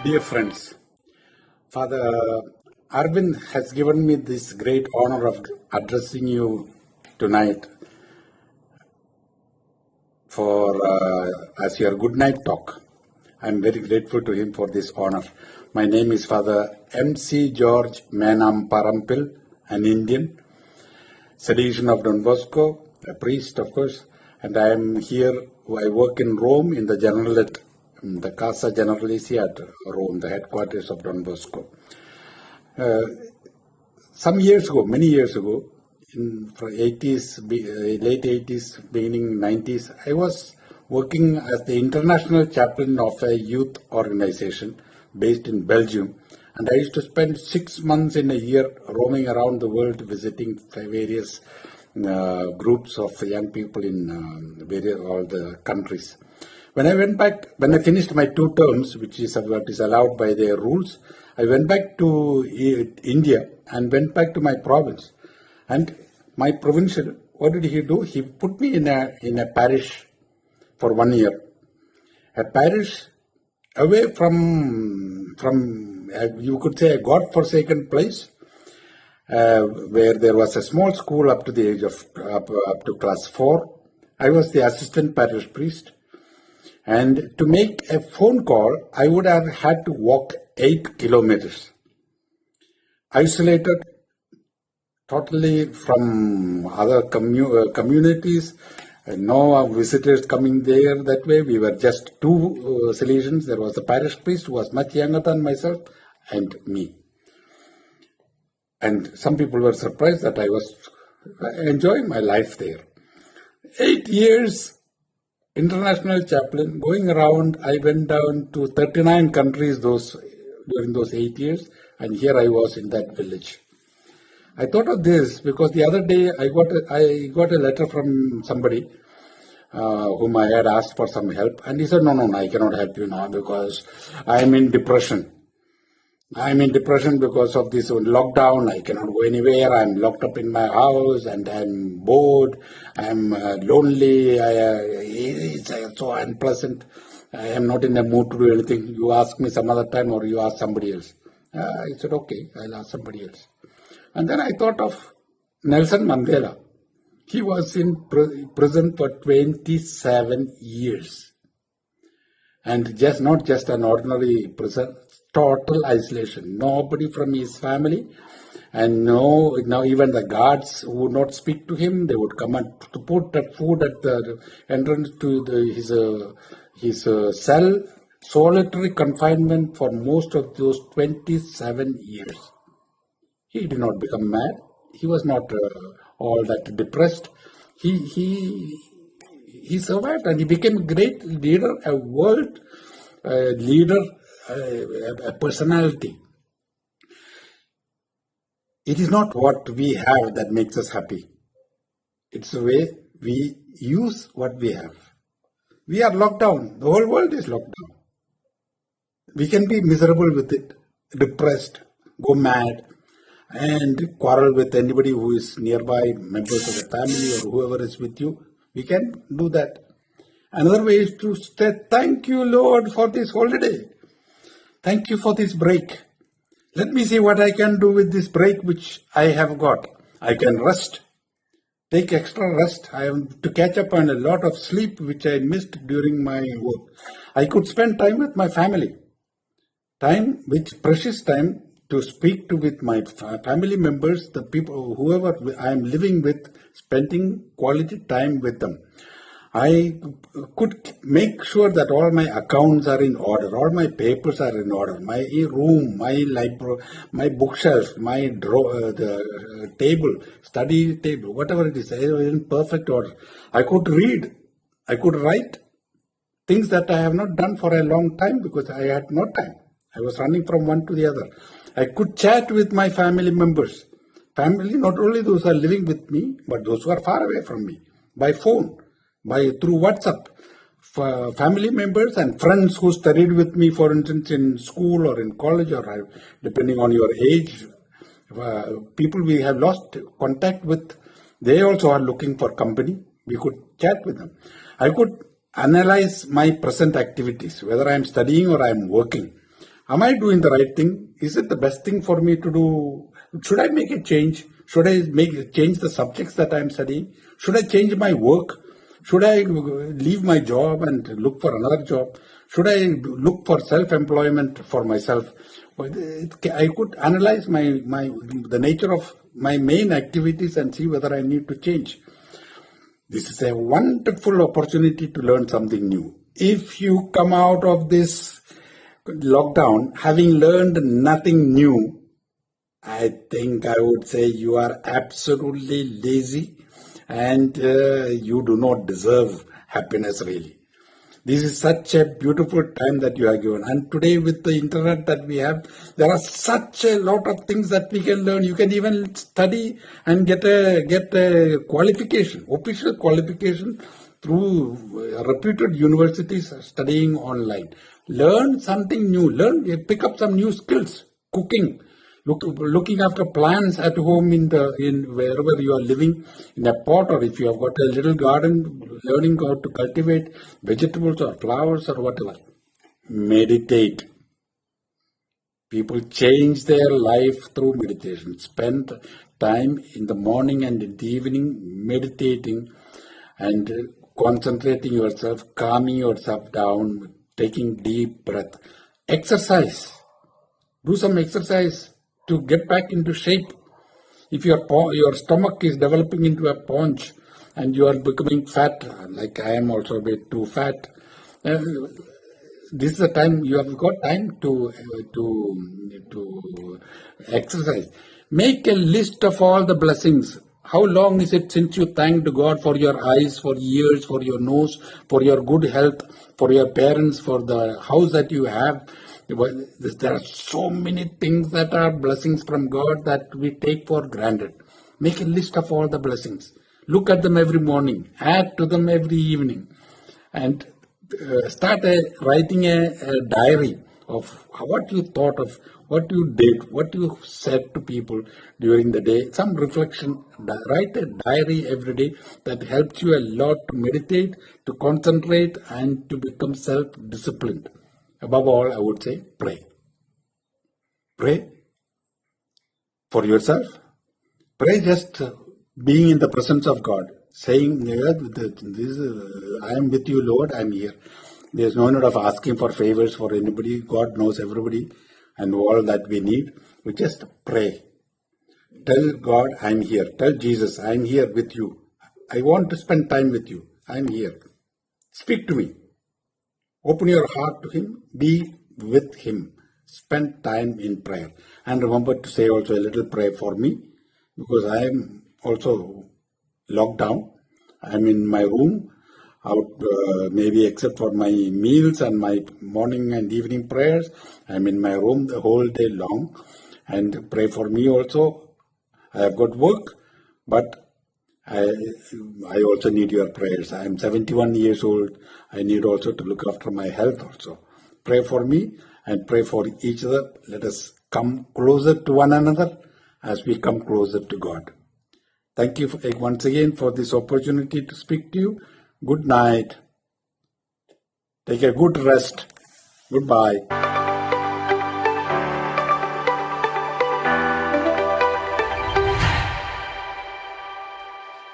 Dear friends, Father Arvind has given me this great honor of addressing you tonight for as your Goodnight talk. I am very grateful to him for this honor. My name is Father M.C. George Menamparampil, an Indian, Salesian of Don Bosco, a priest of course, and I am here. I work in Rome in the Generalate, the Casa Generalissima at Rome, the headquarters of Don Bosco. Some years ago, many years ago, in late 80s, beginning 90s, I was working as the international chaplain of a youth organization based in Belgium. And I used to spend 6 months in a year roaming around the world visiting various groups of young people in all the countries. When I finished my 2 terms, which is what is allowed by their rules, I went back to India and went back to my province. And my provincial, what did he do? He put me in a parish for 1 year. A parish away from you could say a God-forsaken place, where there was a small school up to the age of up to class 4. I was the assistant parish priest. And to make a phone call, I would have had to walk 8 kilometers. Isolated totally from other communities, no visitors coming there that way. We were just 2 Salesians. There was a parish priest who was much younger than myself and me. And some people were surprised that I was enjoying my life there. 8 years. International chaplain, going around. I went down to 39 countries during those 8 years, and here I was in that village. I thought of this because the other day I got a letter from somebody whom I had asked for some help, and he said, no, I cannot help you now because I am in depression. I am in depression because of this lockdown. I cannot go anywhere. I am locked up in my house and I am bored. I am lonely. It's so unpleasant. I am not in the mood to do anything. You ask me some other time or you ask somebody else. I said, okay, I'll ask somebody else. And then I thought of Nelson Mandela. He was in prison for 27 years. And not just an ordinary prison, total isolation. Nobody from his family, and now even the guards would not speak to him. They would come and to put that food at the entrance to his cell. Solitary confinement for most of those 27 years. He did not become mad. He was not all that depressed. He survived and he became a great leader, a world leader, a personality. It is not what we have that makes us happy. It's the way we use what we have. We are locked down. The whole world is locked down. We can be miserable with it, depressed, go mad, and quarrel with anybody who is nearby, members of the family or whoever is with you. We can do that. Another way is to say, thank you, Lord, for this holiday. Thank you for this break. Let me see what I can do with this break which I have got. I can rest, take extra rest. I have to catch up on a lot of sleep which I missed during my work. I could spend time with my family. Precious time to speak with my family members, the people, whoever I am living with, spending quality time with them. I could make sure that all my accounts are in order, all my papers are in order, my room, my library, my bookshelf, my the table, study table, whatever it is in perfect order. I could read, I could write things that I have not done for a long time because I had no time. I was running from one to the other. I could chat with my family members. Family, not only those who are living with me, but those who are far away from me, by phone. Through WhatsApp, family members and friends who studied with me, for instance, in school or in college or depending on your age, people we have lost contact with, they also are looking for company. We could chat with them. I could analyze my present activities, whether I am studying or I am working. Am I doing the right thing? Is it the best thing for me to do? Should I make a change? Should I change the subjects that I'm studying? Should I change my work? Should I leave my job and look for another job? Should I look for self-employment for myself? I could analyze the nature of my main activities and see whether I need to change. This is a wonderful opportunity to learn something new. If you come out of this lockdown having learned nothing new, I think I would say you are absolutely lazy and you do not deserve happiness really. This is such a beautiful time that you are given. And today with the internet that we have, there are such a lot of things that we can learn. You can even study and get a qualification, official qualification through reputed universities studying online. Learn something new. Pick up some new skills. Cooking, looking after plants at home in wherever you are living, in a pot, or if you have got a little garden, learning how to cultivate vegetables or flowers or whatever. Meditate. People change their life through meditation. Spend time in the morning and in the evening meditating and concentrating yourself, calming yourself down, taking deep breath. Exercise. Do some exercise to get back into shape. If your stomach is developing into a paunch and you are becoming fat, like I am also a bit too fat, this is the time you have got time to exercise. Make a list of all the blessings. How long is it since you thanked God for your eyes, for ears, for your nose, for your good health, for your parents, for the house that you have? There are so many things that are blessings from God that we take for granted. Make a list of all the blessings. Look at them every morning. Add to them every evening. And start writing a diary of what you thought of, what you did, what you said to people during the day. Some reflection. Write a diary every day that helps you a lot to meditate, to concentrate, and to become self-disciplined. Above all, I would say pray. Pray for yourself. Pray just being in the presence of God, saying, I am with you, Lord, I am here. There's no need of asking for favors for anybody. God knows everybody and all that we need. We just pray. Tell God, I'm here. Tell Jesus, I'm here with you. I want to spend time with you. I'm here. Speak to me. Open your heart to Him. Be with Him. Spend time in prayer. And remember to say also a little prayer for me, because I am also locked down. I'm in my room, maybe except for my meals and my morning and evening prayers. I'm in my room the whole day long. And pray for me also. I have got work, but I also need your prayers. I am 71 years old. I need also to look after my health also. Pray for me and pray for each other. Let us come closer to one another as we come closer to God. Thank you once again for this opportunity to speak to you. Good night. Take a good rest. Goodbye.